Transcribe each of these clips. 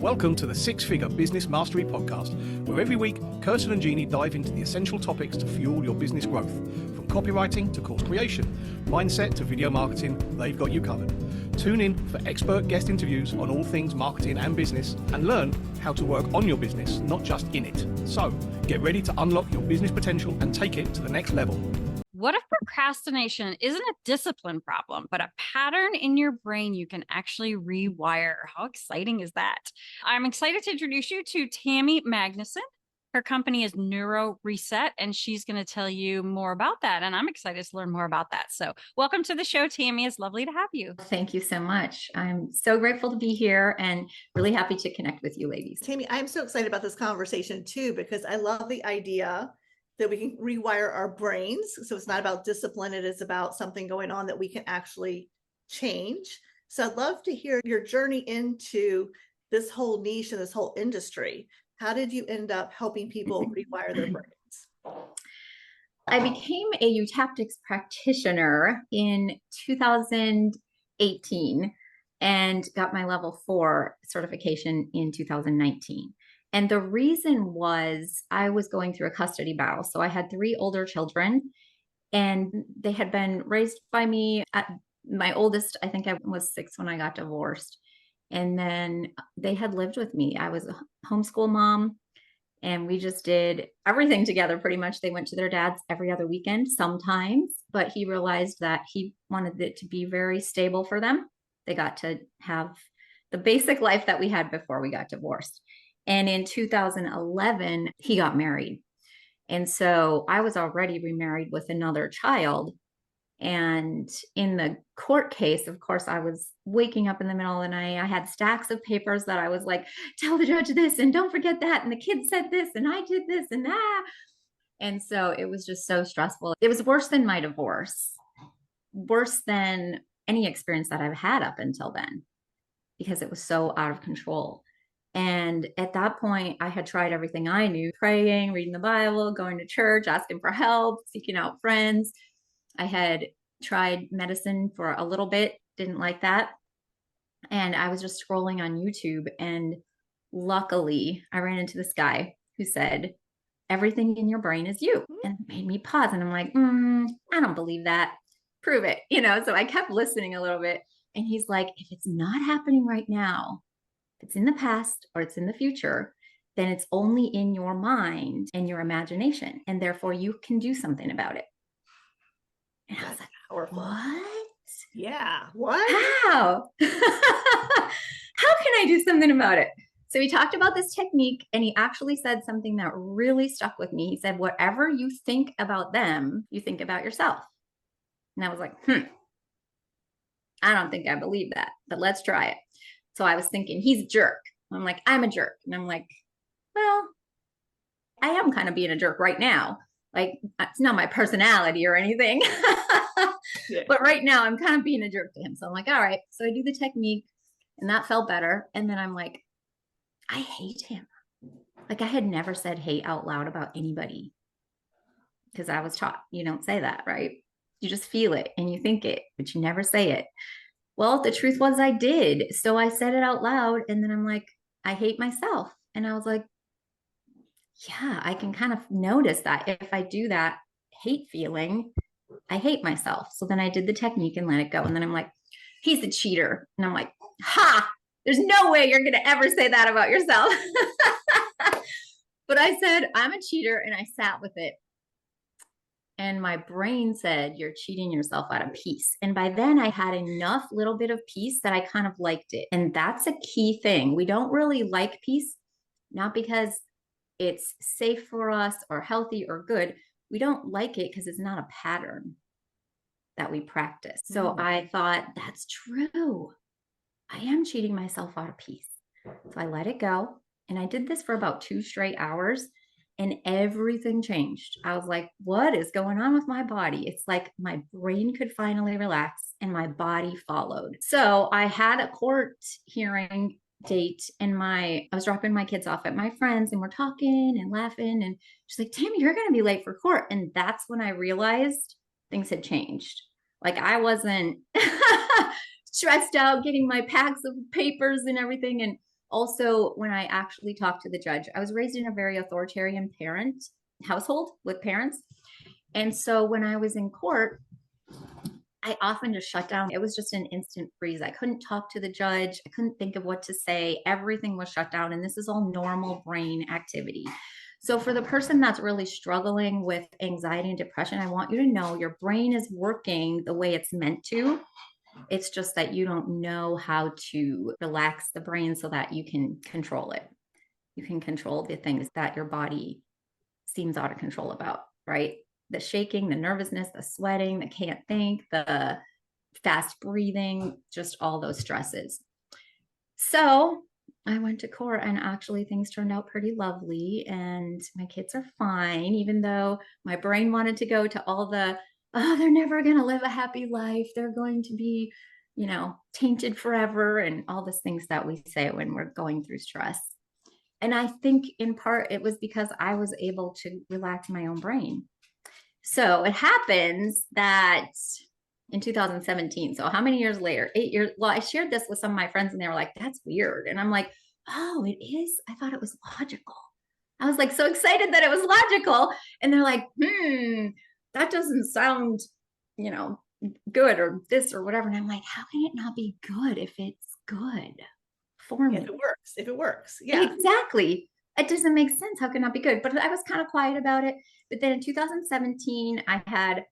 Welcome to the Six Figure Business Mastery Podcast, where every week, Kirsten and Jeanne dive into the essential topics to fuel your business growth. From copywriting to course creation, mindset to video marketing, they've got you covered. Tune in for expert guest interviews on all things marketing and business, and learn how to work on your business, not just in it. So, get ready to unlock your business potential and take it to the next level. What if procrastination isn't a discipline problem, but a pattern in your brain you can actually rewire? How exciting is that? I'm excited to introduce you to Tammy Magnuson. Her company is NeuroReset, and she's going to tell you more about that. And I'm excited to learn more about that. So welcome to the show, Tammy. It's lovely to have you. Thank you so much. I'm so grateful to be here and really happy to connect with you ladies. Tammy, I'm so excited about this conversation too, because I love the idea that we can rewire our brains. So it's not about discipline. It is about something going on that we can actually change. So I'd love to hear your journey into this whole niche and this whole industry. How did you end up helping people rewire their brains? I became a eutaptics practitioner in 2018 and got my level 4 certification in 2019. And the reason was I was going through a custody battle. So I had 3 older children and they had been raised by me. My oldest, I think I was 6 when I got divorced. And then they had lived with me. I was a homeschool mom and we just did everything together pretty much. They went to their dad's every other weekend sometimes, but he realized that he wanted it to be very stable for them. They got to have the basic life that we had before we got divorced. And in 2011, he got married. And so I was already remarried with another child. And in the court case, of course, I was waking up in the middle of the night. I had stacks of papers that I was like, tell the judge this and don't forget that. And the kid said this and I did this and that. And so it was just so stressful. It was worse than my divorce, worse than any experience that I've had up until then, because it was so out of control. And at that point, I had tried everything I knew, praying, reading the Bible, going to church, asking for help, seeking out friends. I had tried medicine for a little bit, didn't like that. And I was just scrolling on YouTube. And luckily, I ran into this guy who said, everything in your brain is you. And it made me pause. And I'm like, I don't believe that. Prove it. So I kept listening a little bit. And he's like, if it's not happening right now, if it's in the past or it's in the future, then it's only in your mind and your imagination. And therefore you can do something about it. And I was like, powerful. What? Yeah. What? How? How can I do something about it? So he talked about this technique and he actually said something that really stuck with me. He said, whatever you think about them, you think about yourself. And I was like, I don't think I believe that, but let's try it. So I was thinking, he's a jerk. I'm like, I'm a jerk. And I'm like, well, I am kind of being a jerk right now. Like, it's not my personality or anything. Yeah. But right now I'm kind of being a jerk to him. So I'm like, all right. So I do the technique and that felt better. And then I'm like, I hate him. Like I had never said hate out loud about anybody because I was taught you don't say that, right? You just feel it and you think it, but you never say it. Well, the truth was I did. So I said it out loud and then I'm like, I hate myself. And I was like, yeah, I can kind of notice that if I do that hate feeling, I hate myself. So then I did the technique and let it go. And then I'm like, he's a cheater. And I'm like, there's no way you're going to ever say that about yourself. But I said, I'm a cheater. And I sat with it. And my brain said, you're cheating yourself out of peace. And by then I had enough little bit of peace that I kind of liked it. And that's a key thing. We don't really like peace, not because it's safe for us or healthy or good. We don't like it because it's not a pattern that we practice. So I thought, that's true. I am cheating myself out of peace. So I let it go. And I did this for about 2 straight hours. And everything changed. I was like, what is going on with my body? It's like my brain could finally relax and my body followed. So I had a court hearing date and I was dropping my kids off at my friends and we're talking and laughing. And she's like, Tammy, you're going to be late for court. And that's when I realized things had changed. Like I wasn't stressed out getting my packs of papers and everything. And Also, when I actually talked to the judge, I was raised in a very authoritarian household with parents. And so when I was in court, I often just shut down. It was just an instant freeze. I couldn't talk to the judge. I couldn't think of what to say. Everything was shut down. And this is all normal brain activity. So for the person that's really struggling with anxiety and depression, I want you to know your brain is working the way it's meant to. It's just that you don't know how to relax the brain so that you can control it. You can control the things that your body seems out of control about, right? The shaking, the nervousness, the sweating, the can't think, the fast breathing, just all those stresses. So I went to court and actually things turned out pretty lovely and my kids are fine, even though my brain wanted to go to all the, oh, they're never going to live a happy life. They're going to be, tainted forever and all these things that we say when we're going through stress. And I think in part it was because I was able to relax my own brain. So it happens that in 2017, so how many years later? 8 years. Well, I shared this with some of my friends and they were like, that's weird. And I'm like, oh, it is. I thought it was logical. I was like so excited that it was logical. And they're like, that doesn't sound, good or this or whatever. And I'm like, how can it not be good if it's good for me? If it works. Yeah, exactly. It doesn't make sense. How can it not be good? But I was kind of quiet about it. But then in 2017, I had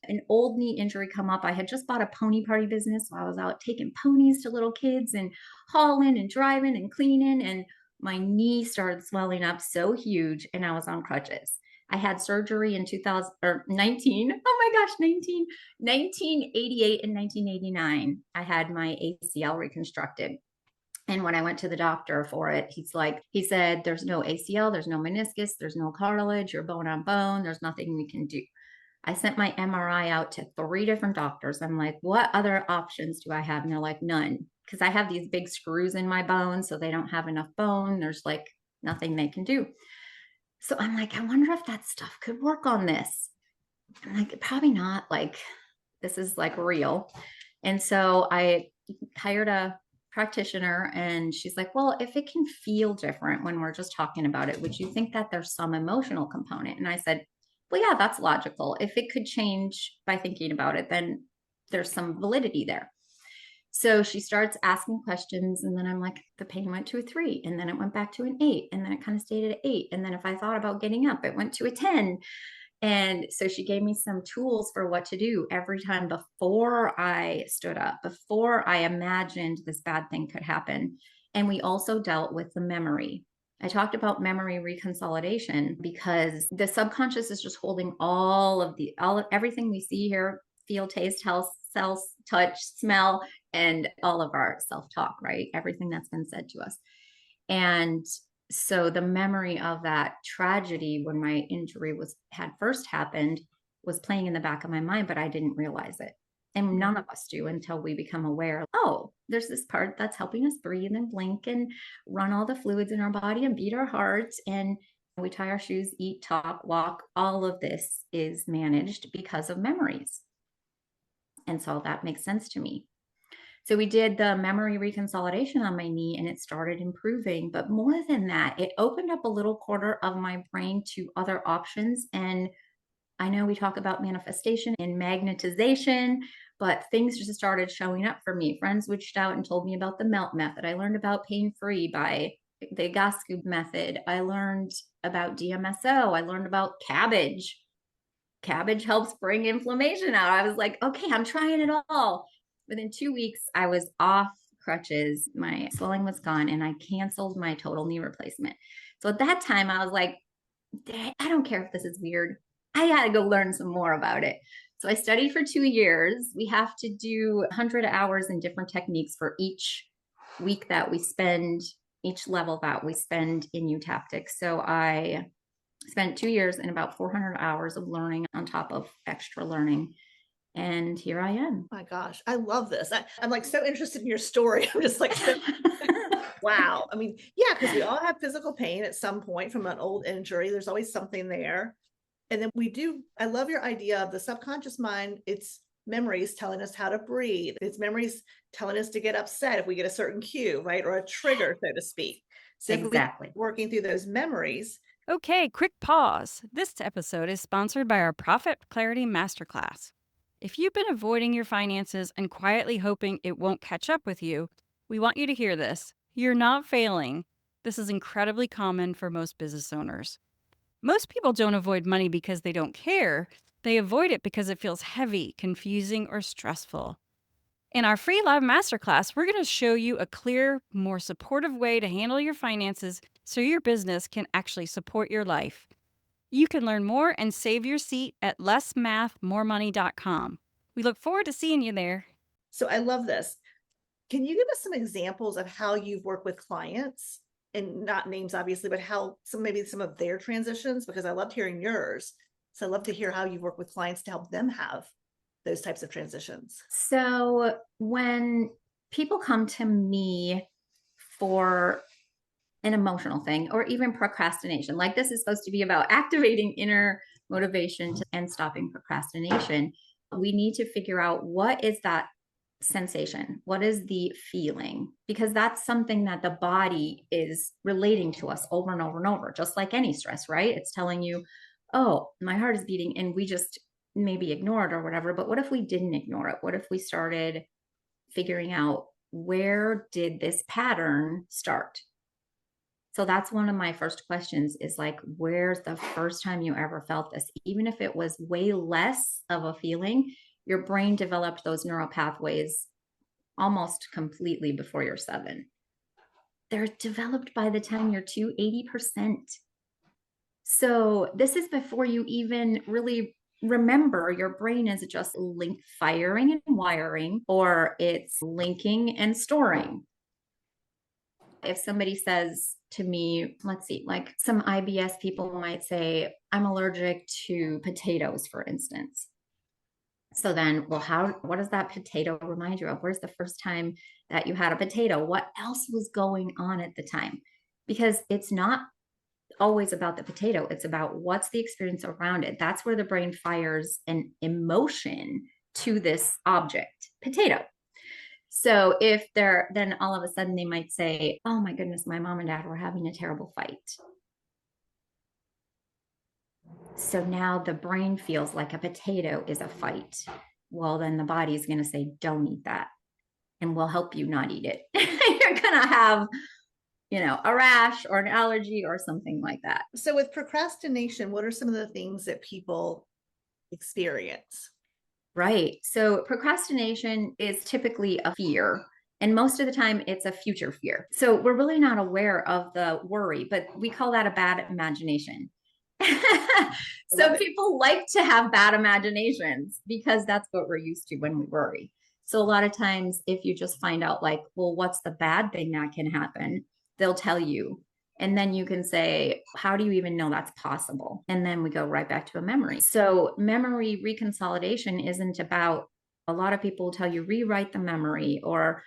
an old knee injury come up. I had just bought a pony party business. So I was out taking ponies to little kids and hauling and driving and cleaning. And my knee started swelling up so huge and I was on crutches. I had surgery in 1988 and 1989. I had my ACL reconstructed. And when I went to the doctor for it, he said, there's no ACL, there's no meniscus, there's no cartilage, you're bone on bone, there's nothing we can do. I sent my MRI out to 3 different doctors. I'm like, what other options do I have? And they're like, none, because I have these big screws in my bone, so they don't have enough bone. There's like nothing they can do. So I'm like, I wonder if that stuff could work on this. I'm like, probably not. Like, this is like real. And so I hired a practitioner and she's like, well, if it can feel different when we're just talking about it, would you think that there's some emotional component? And I said, well, yeah, that's logical. If it could change by thinking about it, then there's some validity there. So she starts asking questions and then I'm like, the pain went to a 3 and then it went back to an 8 and then it kind of stayed at 8. And then if I thought about getting up, it went to a 10. And so she gave me some tools for what to do every time before I stood up, before I imagined this bad thing could happen. And we also dealt with the memory. I talked about memory reconsolidation because the subconscious is just holding everything we see, hear, feel, taste, health, cells, touch, smell, and all of our self-talk, right? Everything that's been said to us. And so the memory of that tragedy when my injury had first happened was playing in the back of my mind, but I didn't realize it. And none of us do until we become aware, oh, there's this part that's helping us breathe and blink and run all the fluids in our body and beat our hearts. And we tie our shoes, eat, talk, walk. All of this is managed because of memories. And so that makes sense to me. So we did the memory reconsolidation on my knee and it started improving. But more than that, it opened up a little corner of my brain to other options. And I know we talk about manifestation and magnetization, but things just started showing up for me. Friends reached out and told me about the MELT method. I learned about pain-free by the Gascoob method. I learned about DMSO. I learned about cabbage. Cabbage helps bring inflammation out. I was like, okay, I'm trying it all. Within 2 weeks, I was off crutches. My swelling was gone and I canceled my total knee replacement. So at that time, I was like, I don't care if this is weird. I got to go learn some more about it. So I studied for 2 years. We have to do 100 hours in different techniques for each week that we spend, each level that we spend in eutaptics. So I spent 2 years and about 400 hours of learning on top of extra learning. And here I am. My gosh, I love this. I'm like so interested in your story. I'm just like, wow. I mean, yeah, because we all have physical pain at some point from an old injury. There's always something there. And then I love your idea of the subconscious mind. It's memories telling us how to breathe. It's memories telling us to get upset if we get a certain cue, right? Or a trigger, so to speak. So Exactly. if we're working through those memories. Okay, quick pause. This episode is sponsored by our Profit Clarity Masterclass. If you've been avoiding your finances and quietly hoping it won't catch up with you, we want you to hear this. You're not failing. This is incredibly common for most business owners. Most people don't avoid money because they don't care. They avoid it because it feels heavy, confusing, or stressful. In our free live masterclass, we're going to show you a clear, more supportive way to handle your finances so your business can actually support your life. You can learn more and save your seat at lessmathmoremoney.com. We look forward to seeing you there. So I love this. Can you give us some examples of how you've worked with clients, and not names, obviously, but how maybe some of their transitions? Because I loved hearing yours. So I love to hear how you work with clients to help them have those types of transitions. So when people come to me for an emotional thing or even procrastination, like this is supposed to be about activating inner motivation and stopping procrastination, we need to figure out what is that sensation? What is the feeling? Because that's something that the body is relating to us over and over and over, just like any stress, right? It's telling you, oh, my heart is beating, and we just maybe ignore it or whatever. But what if we didn't ignore it? What if we started figuring out, where did this pattern start? So that's one of my first questions, is like, where's the first time you ever felt this? Even if it was way less of a feeling, your brain developed those neural pathways almost completely before you're 7. They're developed by the time you're 80%. So this is before you even really remember. Your brain is just firing and wiring, or it's linking and storing. If somebody says to me, let's see, like some IBS people might say, I'm allergic to potatoes, for instance. So then, well, what does that potato remind you of? Where's the first time that you had a potato? What else was going on at the time? Because it's not always about the potato. It's about what's the experience around it. That's where the brain fires an emotion to this object, potato. So if then all of a sudden they might say, oh my goodness, my mom and dad were having a terrible fight. So now the brain feels like a potato is a fight. Well, then the body is going to say, don't eat that. And we'll help you not eat it. You're going to have, a rash or an allergy or something like that. So with procrastination, what are some of the things that people experience? Right. So procrastination is typically a fear. And most of the time it's a future fear. So we're really not aware of the worry, but we call that a bad imagination. So people like to have bad imaginations because that's what we're used to when we worry. So a lot of times if you just find out like, well, what's the bad thing that can happen? They'll tell you. And then you can say, how do you even know that's possible? And then we go right back to a memory. So memory reconsolidation isn't about, a lot of people will tell you rewrite the memory or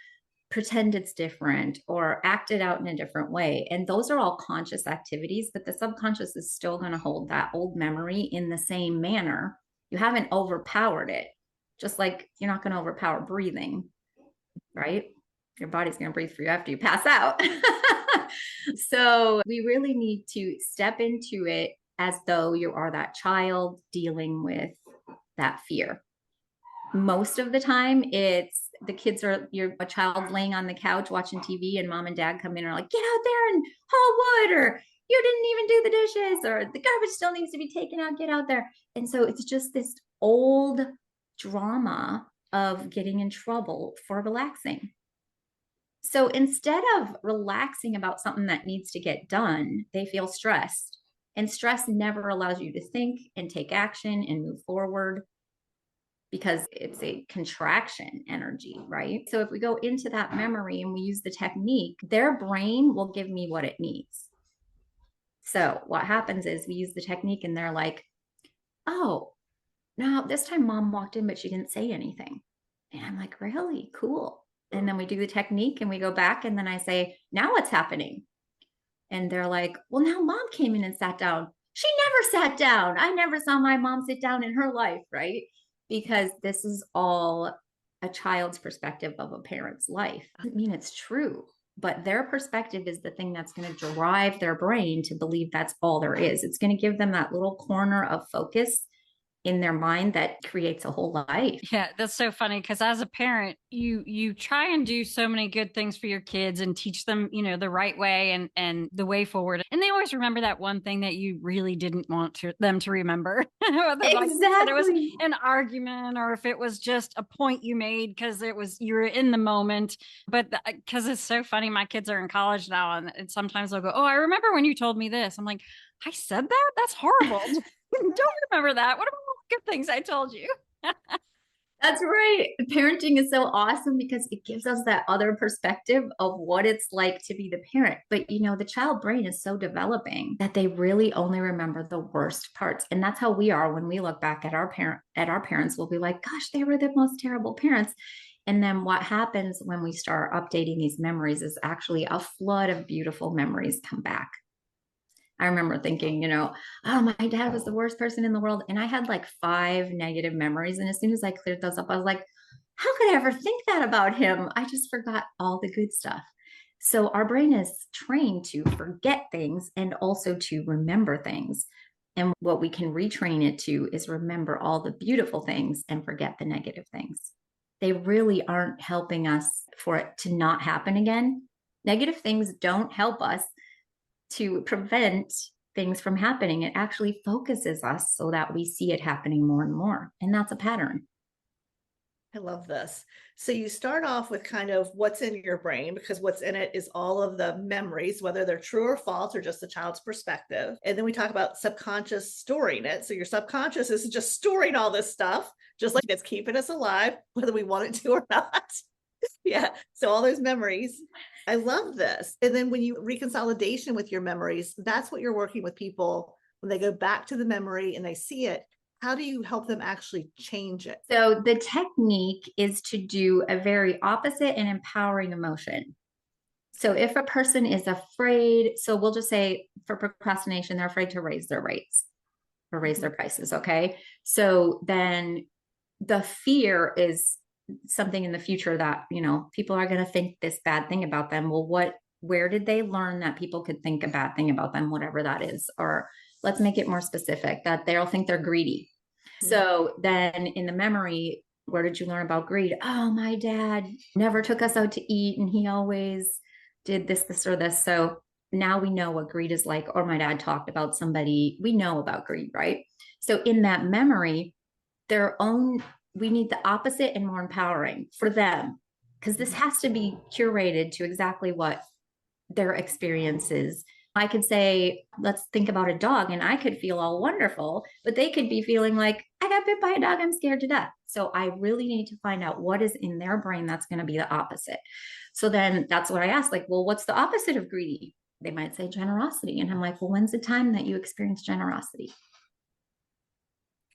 pretend it's different or act it out in a different way. And those are all conscious activities, but the subconscious is still going to hold that old memory in the same manner. You haven't overpowered it. Just like you're not going to overpower breathing, right? Your body's going to breathe for you after you pass out. So we really need to step into it as though you are that child dealing with that fear. Most of the time it's you're a child laying on the couch watching TV and mom and dad come in and are like, get out there and haul wood, or you didn't even do the dishes, or the garbage still needs to be taken out, get out there. And so it's just this old drama of getting in trouble for relaxing. So instead of relaxing about something that needs to get done, they feel stressed. And stress never allows you to think and take action and move forward, because it's a contraction energy, right? So if we go into that memory and we use the technique, their brain will give me what it needs. So what happens is we use the technique and they're like, oh, no, this time mom walked in, but she didn't say anything. And I'm like, really? Cool. And then we do the technique and we go back and then I say, now what's happening? And they're like, well, now mom came in and sat down. She never sat down. I never saw my mom sit down in her life, right? because this is all a child's perspective of a parent's life. Doesn't mean it's true, but their perspective is the thing that's going to drive their brain to believe that's all there is. It's going to give them that little corner of focus in their mind that creates a whole life. Yeah, that's so funny because as a parent, you try and do so many good things for your kids and teach them, the right way and the way forward. And they always remember that one thing that you really didn't want them to remember. Exactly. It was an argument or if it was just a point you made because you were in the moment. But because it's so funny, my kids are in college now and sometimes they'll go, "Oh, I remember when you told me this." I'm like, "I said that? That's horrible." Don't remember that. What about all the good things I told you? That's right. Parenting is so awesome because it gives us that other perspective of what it's like to be the parent. But the child brain is so developing that they really only remember the worst parts. And that's how we are when we look back at our parents. We'll be like, gosh, they were the most terrible parents. And then what happens when we start updating these memories is actually a flood of beautiful memories come back. I remember thinking, oh, my dad was the worst person in the world. And I had like 5 negative memories. And as soon as I cleared those up, I was like, how could I ever think that about him? I just forgot all the good stuff. So our brain is trained to forget things and also to remember things. And what we can retrain it to is remember all the beautiful things and forget the negative things. They really aren't helping us for it to not happen again. Negative things don't help us to prevent things from happening. It actually focuses us so that we see it happening more and more. And that's a pattern. I love this. So you start off with kind of what's in your brain, because what's in it is all of the memories, whether they're true or false or just the child's perspective. And then we talk about subconscious storing it. So your subconscious is just storing all this stuff, just like it's keeping us alive, whether we want it to or not. Yeah. So all those memories. I love this. And then when you reconsolidation with your memories, that's what you're working with people when they go back to the memory and they see it. How do you help them actually change it? So the technique is to do a very opposite and empowering emotion. So if a person is afraid, so we'll just say for procrastination, they're afraid to raise their rates or raise their prices. Okay. So then the fear is something in the future that, people are going to think this bad thing about them. Well, where did they learn that people could think a bad thing about them, whatever that is? Or let's make it more specific, that they'll think they're greedy. So then in the memory, where did you learn about greed? Oh, my dad never took us out to eat and he always did this, or this. So now we know what greed is like, or my dad talked about somebody, we know about greed, right? So in that memory, we need the opposite and more empowering for them, because this has to be curated to exactly what their experience is. I could say, let's think about a dog, and I could feel all wonderful, but they could be feeling like, I got bit by a dog, I'm scared to death. So I really need to find out what is in their brain that's going to be the opposite. So then that's what I asked, like, well, what's the opposite of greedy? They might say generosity. And I'm like, well, when's the time that you experience generosity?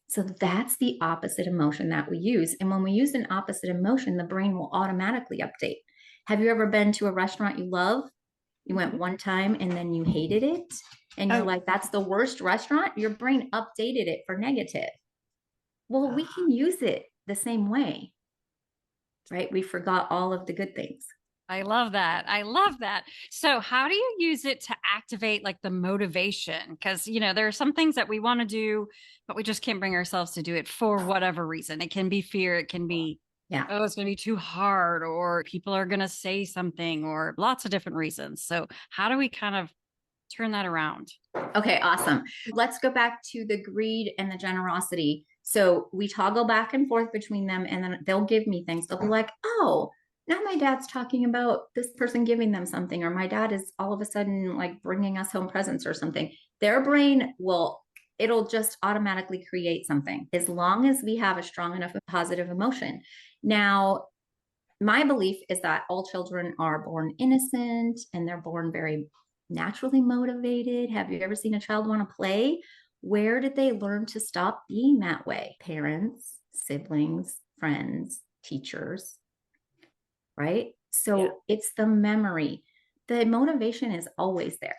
So that's the opposite emotion that we use. And when we use an opposite emotion, the brain will automatically update. Have you ever been to a restaurant you love? You went one time and then you hated it. And you're like, that's the worst restaurant. Your brain updated it for negative. Well, we can use it the same way, right? We forgot all of the good things. I love that. I love that. So how do you use it to activate like the motivation? Because, there are some things that we want to do, but we just can't bring ourselves to do it for whatever reason. It can be fear. It can be, oh, it's going to be too hard, or people are going to say something, or lots of different reasons. So how do we kind of turn that around? Okay, awesome. Let's go back to the greed and the generosity. So we toggle back and forth between them, and then they'll give me things. They'll be like, oh, now my dad's talking about this person giving them something, or my dad is all of a sudden like bringing us home presents or something. Their brain it'll just automatically create something as long as we have a strong enough positive emotion. Now, my belief is that all children are born innocent and they're born very naturally motivated. Have you ever seen a child want to play? Where did they learn to stop being that way? Parents, siblings, friends, teachers, right? So it's the memory. The motivation is always there.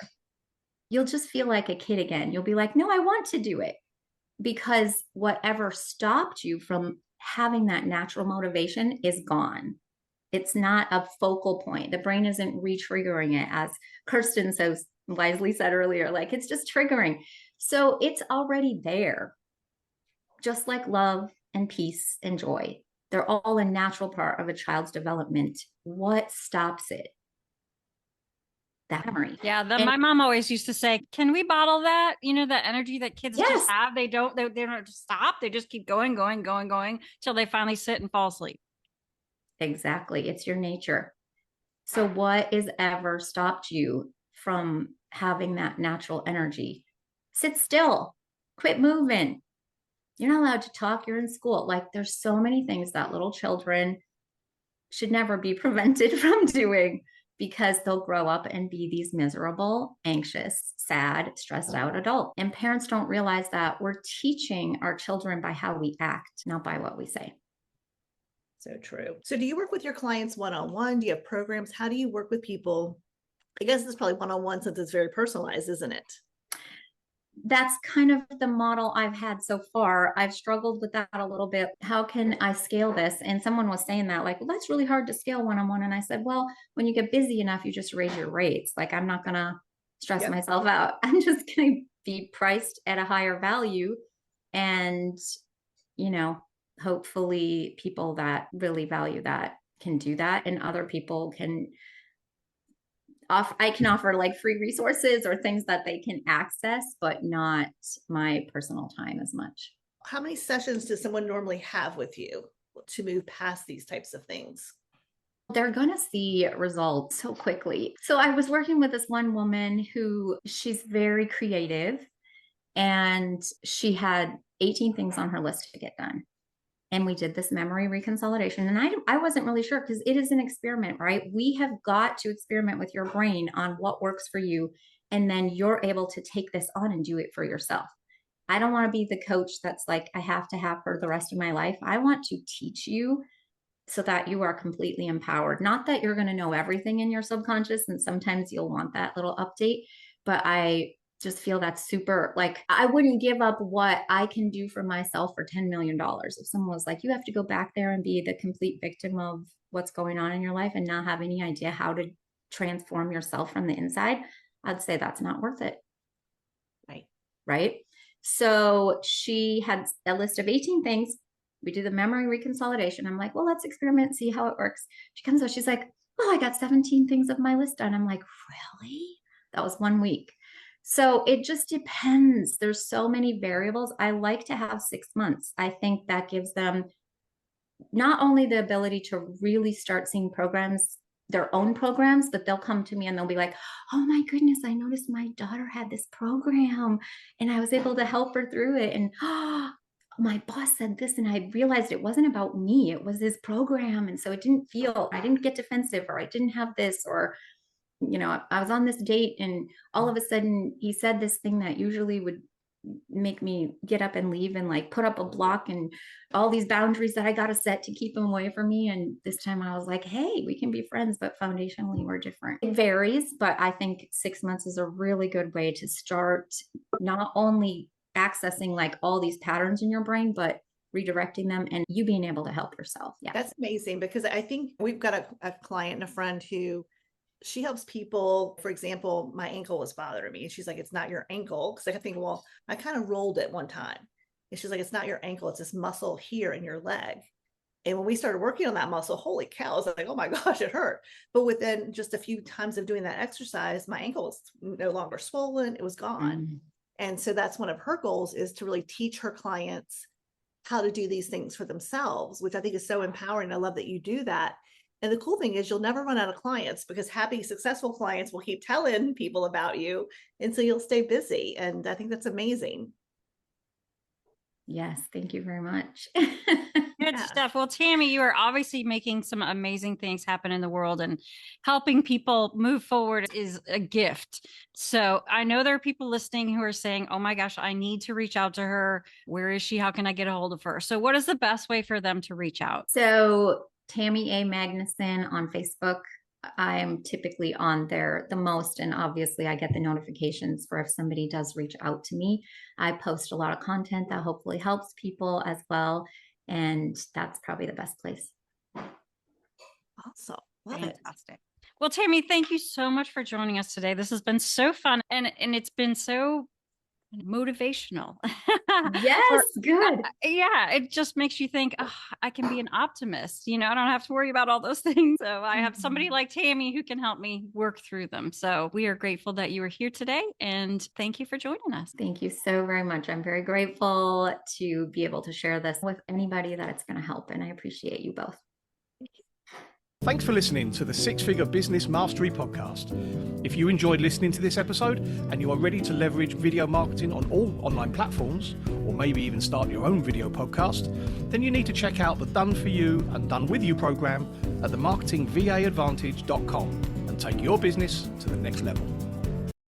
You'll just feel like a kid again. You'll be like, no, I want to do it. Because whatever stopped you from having that natural motivation is gone. It's not a focal point. The brain isn't re-triggering it, as Kirsten so wisely said earlier, like it's just triggering. So it's already there. Just like love and peace and joy, they're all a natural part of a child's development. What stops it? That memory. Yeah, my mom always used to say, "Can we bottle that? You know, that energy that kids just have. They don't just stop. They just keep going till they finally sit and fall asleep." Exactly. It's your nature. So what has ever stopped you from having that natural energy? Sit still. Quit moving. You're not allowed to talk. You're in school. Like there's so many things that little children should never be prevented from doing, because they'll grow up and be these miserable, anxious, sad, stressed out adults. And parents don't realize that we're teaching our children by how we act, not by what we say. So true. So do you work with your clients one-on-one? Do you have programs? How do you work with people? I guess it's probably one-on-one since it's very personalized, isn't it? That's kind of the model I've had so far. I've struggled with that a little bit. How can I scale this? And someone was saying that, like, well, that's really hard to scale one-on-one. And I said, well, when you get busy enough, you just raise your rates. Like, I'm not going to stress myself out. I'm just going to be priced at a higher value. And, you know, hopefully people that really value that can do that. And other people can I can offer like free resources or things that they can access, but not my personal time as much. How many sessions does someone normally have with you to move past these types of things? They're going to see results so quickly. So I was working with this one woman who she's very creative, and she had 18 things on her list to get done. And we did this memory reconsolidation. And I wasn't really sure, because it is an experiment, right? We have got to experiment with your brain on what works for you. And then you're able to take this on and do it for yourself. I don't want to be the coach that's like, I have to have for the rest of my life. I want to teach you so that you are completely empowered. Not that you're going to know everything in your subconscious. And sometimes you'll want that little update, but I just feel that's super, like, I wouldn't give up what I can do for myself for $10 million. If someone was like, you have to go back there and be the complete victim of what's going on in your life and not have any idea how to transform yourself from the inside, I'd say that's not worth it. Right. So she had a list of 18 things. We do the memory reconsolidation. I'm like, well, let's experiment, see how it works. She comes out, she's like, oh, I got 17 things of my list done. I'm like, really? That was 1 week. So it just depends. There's so many variables. I like to have 6 months. I think that gives them not only the ability to really start seeing programs, their own programs, but they'll come to me and they'll be like, oh my goodness, I noticed my daughter had this program and I was able to help her through it. And oh, my boss said this, and I realized it wasn't about me. It was his program. And so it didn't feel, I didn't get defensive, or I didn't have this, or you know, I was on this date and all of a sudden he said this thing that usually would make me get up and leave and like put up a block and all these boundaries that I got to set to keep him away from me. And this time I was like, hey, we can be friends, but foundationally we're different. It varies, but I think 6 months is a really good way to start not only accessing like all these patterns in your brain, but redirecting them and you being able to help yourself. Yeah. That's amazing, because I think we've got a client and a friend who she helps people. For example, my ankle was bothering me. And she's like, it's not your ankle. Because I think, well, I kind of rolled it one time. And she's like, it's not your ankle. It's this muscle here in your leg. And when we started working on that muscle, holy cow, I was like, oh my gosh, it hurt. But within just a few times of doing that exercise, my ankle was no longer swollen. It was gone. Mm-hmm. And so that's one of her goals, is to really teach her clients how to do these things for themselves, which I think is so empowering. I love that you do that. And the cool thing is you'll never run out of clients, because happy, successful clients will keep telling people about you. And so you'll stay busy. And I think that's amazing. Yes. Thank you very much. Good stuff. Well, Tammy, you are obviously making some amazing things happen in the world, and helping people move forward is a gift. So I know there are people listening who are saying, oh my gosh, I need to reach out to her. Where is she? How can I get a hold of her? So what is the best way for them to reach out? So Tammy A. Magnuson on Facebook. I am typically on there the most. And obviously I get the notifications for if somebody does reach out to me. I post a lot of content that hopefully helps people as well. And that's probably the best place. Awesome. Love it. Fantastic. Well, Tammy, thank you so much for joining us today. This has been so fun and it's been so motivational. Yes, good. Yeah, it just makes you think, oh, I can be an optimist. I don't have to worry about all those things. So I have somebody like Tammy who can help me work through them. So we are grateful that you were here today and thank you for joining us. Thank you so very much. I'm very grateful to be able to share this with anybody that it's going to help. And I appreciate you both. Thanks for listening to the Six Figure Business Mastery Podcast. If you enjoyed listening to this episode and you are ready to leverage video marketing on all online platforms, or maybe even start your own video podcast, then you need to check out the Done For You and Done With You program at themarketingvaadvantage.com and take your business to the next level.